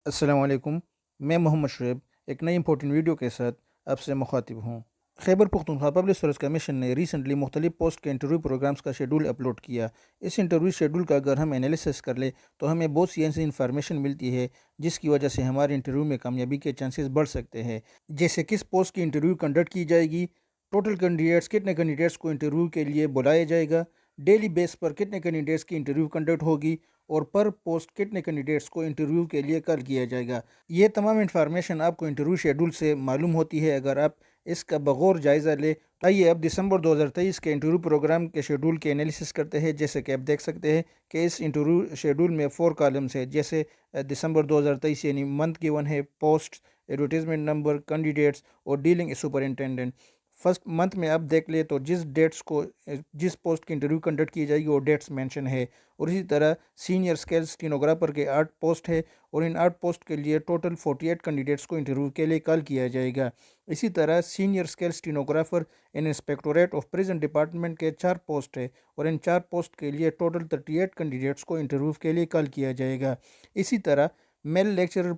السلام علیکم، میں محمد شعیب ایک نئی امپورٹنٹ ویڈیو کے ساتھ آپ سے مخاطب ہوں۔ Khyber Pakhtunkhwa public service commission نے ریسنٹلی مختلف پوسٹ کے انٹرویو پروگرامز کا شیڈول اپلوڈ کیا۔ اس انٹرویو شیڈول کا اگر ہم انالیسس کر لیں تو ہمیں بہت سی ایسی انفارمیشن ملتی ہے جس کی وجہ سے ہمارے انٹرویو میں کامیابی کے چانسز بڑھ سکتے ہیں، جیسے کس پوسٹ کی انٹرویو کنڈکٹ کی جائے گی، ٹوٹل کینڈیڈیٹس کتنے کینڈیڈیٹس کو انٹرویو کے لیے بلایا جائے گا، ڈیلی بیس پر کتنے کینڈیڈیٹس کی انٹرویو کنڈکٹ ہوگی، اور پر پوسٹ کتنے کینڈیڈیٹس کو انٹرویو کے لیے کال کیا جائے گا۔ یہ تمام انفارمیشن آپ کو انٹرویو شیڈول سے معلوم ہوتی ہے اگر آپ اس کا بغور جائزہ لیں۔ آئیے اب دسمبر 2023 کے انٹرویو پروگرام کے شیڈول کے انالیسس کرتے ہیں۔ جیسے کہ آپ دیکھ سکتے ہیں کہ اس انٹرویو شیڈول میں 4 کالمز ہیں، جیسے دسمبر 2023 یعنی منتھ گیون ہے، پوسٹ، ایڈورٹیزمنٹ نمبر، کینڈیڈیٹس اور ڈیلنگ سپرنٹینڈنٹ۔ فرسٹ منتھ میں آپ دیکھ لیں تو جس پوسٹ کی انٹرویو کنڈکٹ کی جائے گی وہ ڈیٹس مینشن ہے، اور اسی طرح سینئر اسکیل اسٹینوگرافر کے 8 پوسٹ ہے، اور ان 8 پوسٹ کے لیے ٹوٹل 48 کینڈیڈیٹس کو انٹرویو کے لیے کال کیا جائے گا۔ اسی طرح senior scale stenographer in inspectorate of prison department کے 4 پوسٹ ہے، اور ان 4 پوسٹ کے لیے ٹوٹل 38 کینڈیڈیٹس کو انٹرویو کے لیے کال کیا جائے گا۔ اسی طرح male lecturer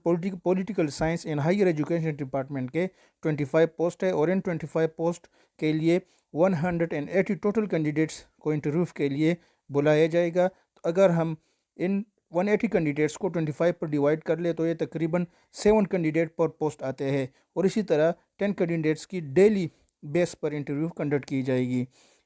political science in higher education department کے 25 پوسٹ ہے، اور ان 25 پوسٹ کے لیے 180 ٹوٹل کینڈیڈیٹس کو انٹرویو کے لیے بلایا جائے گا۔ اگر ہم ان 180 کینڈیڈیٹس کو 25 پر ڈیوائڈ کر لے تو یہ تقریباً 7 کینڈیڈیٹ پر پوسٹ آتے ہیں، اور اسی طرح 10 کینڈیڈیٹس کی ڈیلی بیس پر انٹرویو کنڈکٹ کی جائے گی۔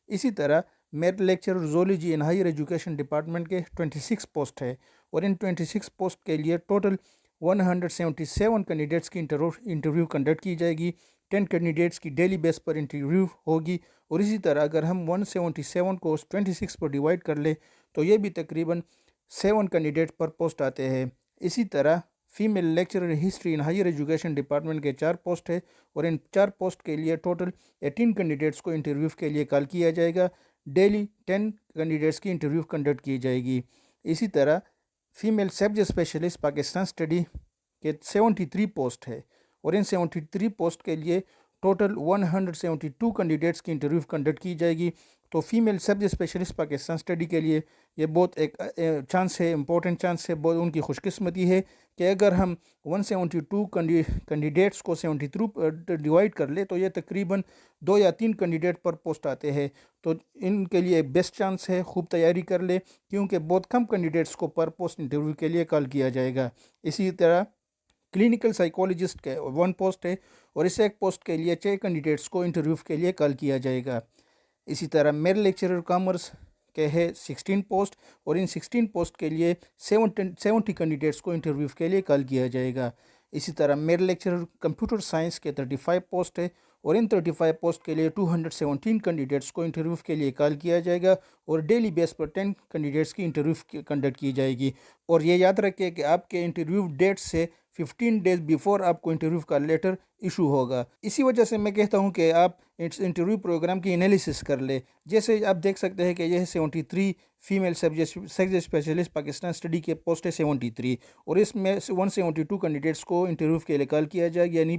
اسی طرح merit lecturer zoology in higher education department کے 26 پوسٹ ہے، اور ان 26 پوسٹ کے لیے ٹوٹل 177 کینڈیڈیٹس کی انٹرویو کنڈکٹ کی جائے گی۔ 10 کینڈیڈیٹس کی ڈیلی بیس پر انٹرویو ہوگی، اور اسی طرح اگر ہم 177 کو 26 پر ڈیوائڈ کر لیں تو یہ بھی تقریباً 7 کینڈیڈیٹ پر پوسٹ آتے ہیں۔ اسی طرح female lecturer history in higher education department کے 4 پوسٹ ہے، اور ان 4 پوسٹ کے لیے ٹوٹل 18 کینڈیڈیٹس کو انٹرویو کے لیے کال کیا جائے گا۔ ڈیلی 10 کینڈیڈیٹس کی انٹرویو کنڈکٹ کی جائے گی۔ اسی طرح female subject specialist Pakistan study کے 73 پوسٹ ہے، اور ان 73 پوسٹ کے لیے ٹوٹل 172 کینڈیڈیٹس کی انٹرویو کنڈکٹ کی جائے گی۔ تو female subject specialist Pakistan study کے لیے یہ بہت ایک چانس ہے، امپورٹنٹ چانس ہے، بہت ان کی خوش قسمتی ہے کہ اگر ہم 172 کینڈیڈیٹس کو 73 پر ڈیوائڈ کر لے تو یہ تقریباً 2 یا 3 کینڈیڈیٹ پر پوسٹ آتے ہیں۔ تو ان کے لیے بیسٹ چانس ہے، خوب تیاری کر لے کیونکہ بہت کم کینڈیڈیٹس کو پر پوسٹ انٹرویو کے لیے کال کیا جائے گا۔ اسی طرح کلینکل سائیکولوجسٹ کے 1 پوسٹ ہے، اور اس 1 پوسٹ کے لیے 6 کینڈیڈیٹس کو انٹرویو کے لیے کال کیا جائے گا۔ اسی طرح میل لیکچرر کامرس کے ہے 16 پوسٹ، اور ان 16 پوسٹ کے لیے 70 کینڈیڈیٹس کو انٹرویو کے لیے کال کیا جائے گا۔ اسی طرح میل لیکچرر کمپیوٹر سائنس کے 35 پوسٹ ہے، اور ان 35 پوسٹ کے لیے 217 کینڈیڈیٹس کو انٹرویو کے لیے کال کیا جائے گا، اور ڈیلی بیس پر 10 کینڈیڈیٹس کی انٹرویو کنڈکٹ کی جائے گی۔ اور یہ یاد رکھیں کہ آپ کے انٹرویو ڈیٹ سے 15 ڈیز بیفور آپ کو انٹرویو کا لیٹر ایشو ہوگا۔ اسی وجہ سے میں کہتا ہوں کہ آپ انٹرویو پروگرام کی انالیسس کر لیں۔ جیسے آپ دیکھ سکتے ہیں کہ یہ 73 female subject specialist Pakistan study کے پوسٹ ہے 73، اور اس میں 172 کینڈیڈیٹس کو انٹرویو کے لیے کال کیا جائے گا، یعنی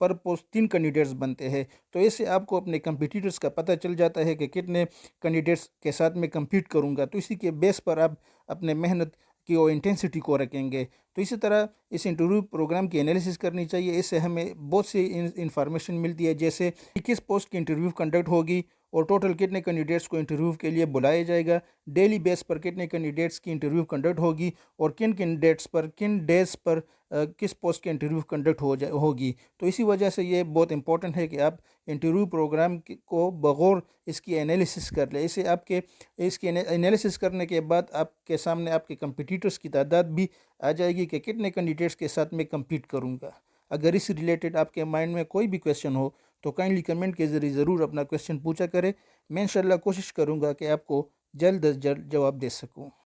پر پوسٹ 3 کینڈیڈیٹس بنتے ہیں۔ تو اس سے آپ کو اپنے کمپیٹیٹرز کا پتہ چل جاتا ہے کہ کتنے کینڈیڈیٹس کے ساتھ میں کمپیٹ کروں گا، تو اسی کے بیس پر آپ اپنے محنت کی وہ انٹینسٹی کو رکھیں گے۔ تو اسی طرح اس انٹرویو پروگرام کی انالیسس کرنی چاہیے، اس سے ہمیں بہت سی انفارمیشن ملتی ہے، جیسے کس پوسٹ کی انٹرویو کنڈکٹ ہوگی، اور ٹوٹل کتنے کینڈیڈیٹس کو انٹرویو کے لیے بلایا جائے گا، ڈیلی بیس پر کتنے کینڈیڈیٹس کی انٹرویو کنڈکٹ ہوگی، اور کن کینڈیڈیٹس پر کن ڈیز پر کس پوسٹ کی انٹرویو کنڈکٹ ہوگی۔ تو اسی وجہ سے یہ بہت امپورٹنٹ ہے کہ آپ انٹرویو پروگرام کو بغور اس کی انالیسس کر لیں۔ اسے اس کی انالیسس کرنے کے بعد آپ کے سامنے آپ کے کمپیٹیٹرز کی تعداد بھی آ جائے گی کہ کتنے کینڈیڈیٹس کے ساتھ میں کمپیٹ کروں گا۔ اگر اس ریلیٹڈ آپ کے مائنڈ میں کوئی بھی کویسچن ہو تو کائنڈلی کمنٹ کے ذریعے ضرور اپنا کویسچن پوچھا کرے۔ میں انشاءاللہ کوشش کروں گا کہ آپ کو جلد از جلد جواب دے سکوں۔